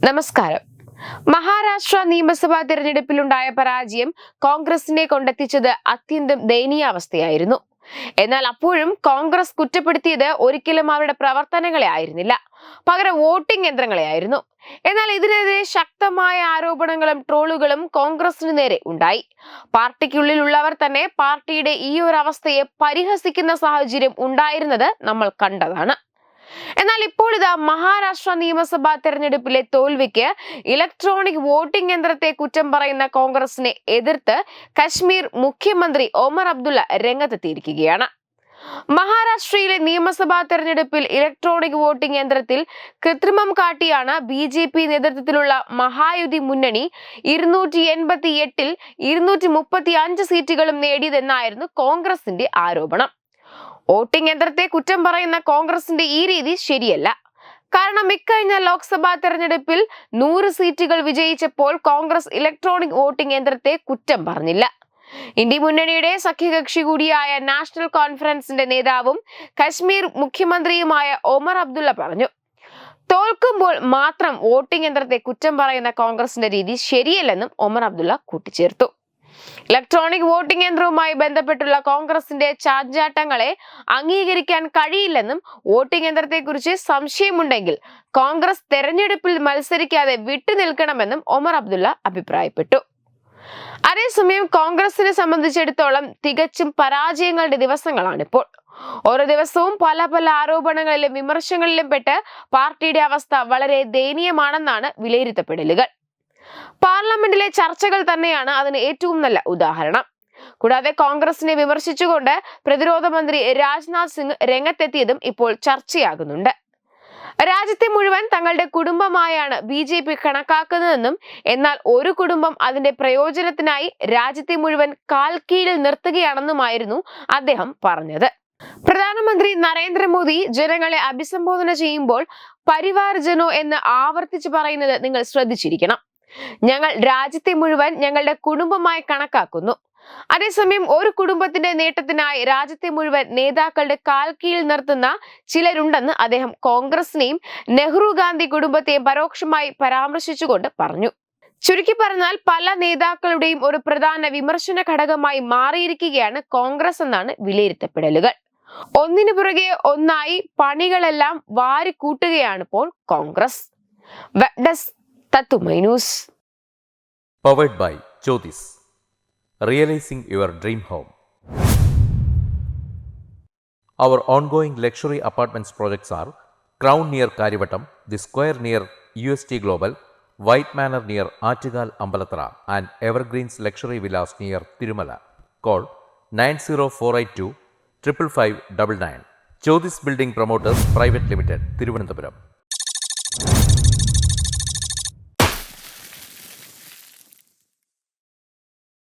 നമസ്കാരം. മഹാരാഷ്ട്ര നിയമസഭാ തെരഞ്ഞെടുപ്പിലുണ്ടായ പരാജയം കോൺഗ്രസിനെ കൊണ്ടെത്തിച്ചത് അത്യന്തം ദയനീയാവസ്ഥയായിരുന്നു. എന്നാൽ അപ്പോഴും കോൺഗ്രസ് കുറ്റപ്പെടുത്തിയത് ഒരിക്കലും അവരുടെ പ്രവർത്തനങ്ങളെ ആയിരുന്നില്ല, പകരം വോട്ടിംഗ് യന്ത്രങ്ങളെയായിരുന്നു. എന്നാൽ ഇതിനെതിരെ ശക്തമായ ആരോപണങ്ങളും ട്രോളുകളും കോൺഗ്രസിന് നേരെ ഉണ്ടായി. പാർട്ടിക്കുള്ളിലുള്ളവർ തന്നെ പാർട്ടിയുടെ ഈ ഒരു അവസ്ഥയെ പരിഹസിക്കുന്ന സാഹചര്യം ഉണ്ടായിരുന്നത് നമ്മൾ കണ്ടതാണ്. എന്നാൽ ഇപ്പോൾ ഇതാ മഹാരാഷ്ട്ര നിയമസഭാ തെരഞ്ഞെടുപ്പിലെ തോൽവിക്ക് ഇലക്ട്രോണിക് വോട്ടിംഗ് യന്ത്രത്തെ കുറ്റം പറയുന്ന കോൺഗ്രസിനെ എതിർത്ത് കശ്മീർ മുഖ്യമന്ത്രി ഒമർ അബ്ദുള്ള രംഗത്തെത്തിയിരിക്കുകയാണ്. മഹാരാഷ്ട്രയിലെ നിയമസഭാ തെരഞ്ഞെടുപ്പിൽ ഇലക്ട്രോണിക് വോട്ടിംഗ് യന്ത്രത്തിൽ കൃത്രിമം കാട്ടിയാണ് BJP നേതൃത്വത്തിലുള്ള മഹായുതി മുന്നണി 288-ൽ 235 സീറ്റുകളും നേടിയതെന്നായിരുന്നു കോൺഗ്രസിന്റെ ആരോപണം. വോട്ടിംഗ് യന്ത്രത്തെ കുറ്റം പറയുന്ന കോൺഗ്രസിന്റെ ഈ രീതി ശരിയല്ല. കാരണം ഇക്കഴിഞ്ഞ ലോക്സഭാ തെരഞ്ഞെടുപ്പിൽ 100 സീറ്റുകൾ വിജയിച്ചപ്പോൾ കോൺഗ്രസ് ഇലക്ട്രോണിക് വോട്ടിംഗ് യന്ത്രത്തെ കുറ്റം പറഞ്ഞില്ല. ഇന്ത്യ മുന്നണിയുടെ സഖ്യകക്ഷി കൂടിയായ നാഷണൽ കോൺഫറൻസിന്റെ നേതാവും കശ്മീർ മുഖ്യമന്ത്രിയുമായ ഒമർ അബ്ദുള്ള പറഞ്ഞു, തോൽക്കുമ്പോൾ മാത്രം വോട്ടിംഗ് യന്ത്രത്തെ കുറ്റം പറയുന്ന കോൺഗ്രസിന്റെ രീതി ശരിയല്ലെന്നും ഒമർ അബ്ദുള്ള കൂട്ടിച്ചേർത്തു. ഇലക്ട്രോണിക് വോട്ടിംഗ് യന്ത്രവുമായി ബന്ധപ്പെട്ടുള്ള കോൺഗ്രസിന്റെ ചാഞ്ചാട്ടങ്ങളെ അംഗീകരിക്കാൻ കഴിയില്ലെന്നും വോട്ടിംഗ് യന്ത്രത്തെക്കുറിച്ച് സംശയമുണ്ടെങ്കിൽ കോൺഗ്രസ് തെരഞ്ഞെടുപ്പിൽ മത്സരിക്കാതെ വിട്ടുനിൽക്കണമെന്നും ഒമർ അബ്ദുള്ള അഭിപ്രായപ്പെട്ടു. അതേസമയം കോൺഗ്രസിനെ സംബന്ധിച്ചിടത്തോളം തികച്ചും പരാജയങ്ങളുടെ ദിവസങ്ങളാണിപ്പോൾ. ഓരോ ദിവസവും പല പല ആരോപണങ്ങളിലും വിമർശങ്ങളിലും പെട്ട് പാർട്ടിയുടെ അവസ്ഥ വളരെ ദയനീയമാണെന്നാണ് വിലയിരുത്തപ്പെടലുകൾ. പാർലമെന്റിലെ ചർച്ചകൾ തന്നെയാണ് അതിന് ഏറ്റവും നല്ല ഉദാഹരണം. കൂടാതെ കോൺഗ്രസിനെ വിമർശിച്ചുകൊണ്ട് പ്രതിരോധ മന്ത്രി രാജ്നാഥ് സിംഗ് രംഗത്തെത്തിയതും ഇപ്പോൾ ചർച്ചയാകുന്നുണ്ട്. രാജ്യത്തെ മുഴുവൻ തങ്ങളുടെ കുടുംബമായാണ് BJP കണക്കാക്കുന്നതെന്നും എന്നാൽ ഒരു കുടുംബം അതിന്റെ പ്രയോജനത്തിനായി രാജ്യത്തെ മുഴുവൻ കാൽ കീഴിൽ നിർത്തുകയാണെന്നുമായിരുന്നു അദ്ദേഹം പറഞ്ഞത്. പ്രധാനമന്ത്രി നരേന്ദ്രമോദി ജനങ്ങളെ അഭിസംബോധന ചെയ്യുമ്പോൾ പരിവാർ ജനോ എന്ന് ആവർത്തിച്ച് പറയുന്നത് നിങ്ങൾ ശ്രദ്ധിച്ചിരിക്കണം. ഞങ്ങൾ രാജ്യത്തെ മുഴുവൻ ഞങ്ങളുടെ കുടുംബമായി കണക്കാക്കുന്നു. അതേസമയം ഒരു കുടുംബത്തിന്റെ നേട്ടത്തിനായി രാജ്യത്തെ മുഴുവൻ നേതാക്കളുടെ കാൽ കീഴിൽ നിർത്തുന്ന ചിലരുണ്ടെന്ന് അദ്ദേഹം കോൺഗ്രസിനെയും നെഹ്റു ഗാന്ധി കുടുംബത്തെയും പരോക്ഷമായി പരാമർശിച്ചുകൊണ്ട് പറഞ്ഞു. ചുരുക്കി പറഞ്ഞാൽ പല നേതാക്കളുടെയും ഒരു പ്രധാന വിമർശന ഘടകമായി മാറിയിരിക്കുകയാണ് കോൺഗ്രസ് എന്നാണ് വിലയിരുത്തപ്പെടലുകൾ. ഒന്നിനു പുറകെ ഒന്നായി പണികളെല്ലാം വാരിക്കൂട്ടുകയാണ് ഇപ്പോൾ കോൺഗ്രസ്. വെബ് ഡെസ്ക് തത്തുമൈ news. Powered by Jyotis. Realizing your dream home. Our ongoing luxury apartments projects are Crown near Karivattam, The Square near UST Global, White Manor near Aattugal Ambalathara, and Evergreens Luxury Villas near Tirumala. Call 90482 55599. Jyotis Building Promoters Private Limited, Thiruvananthapuram.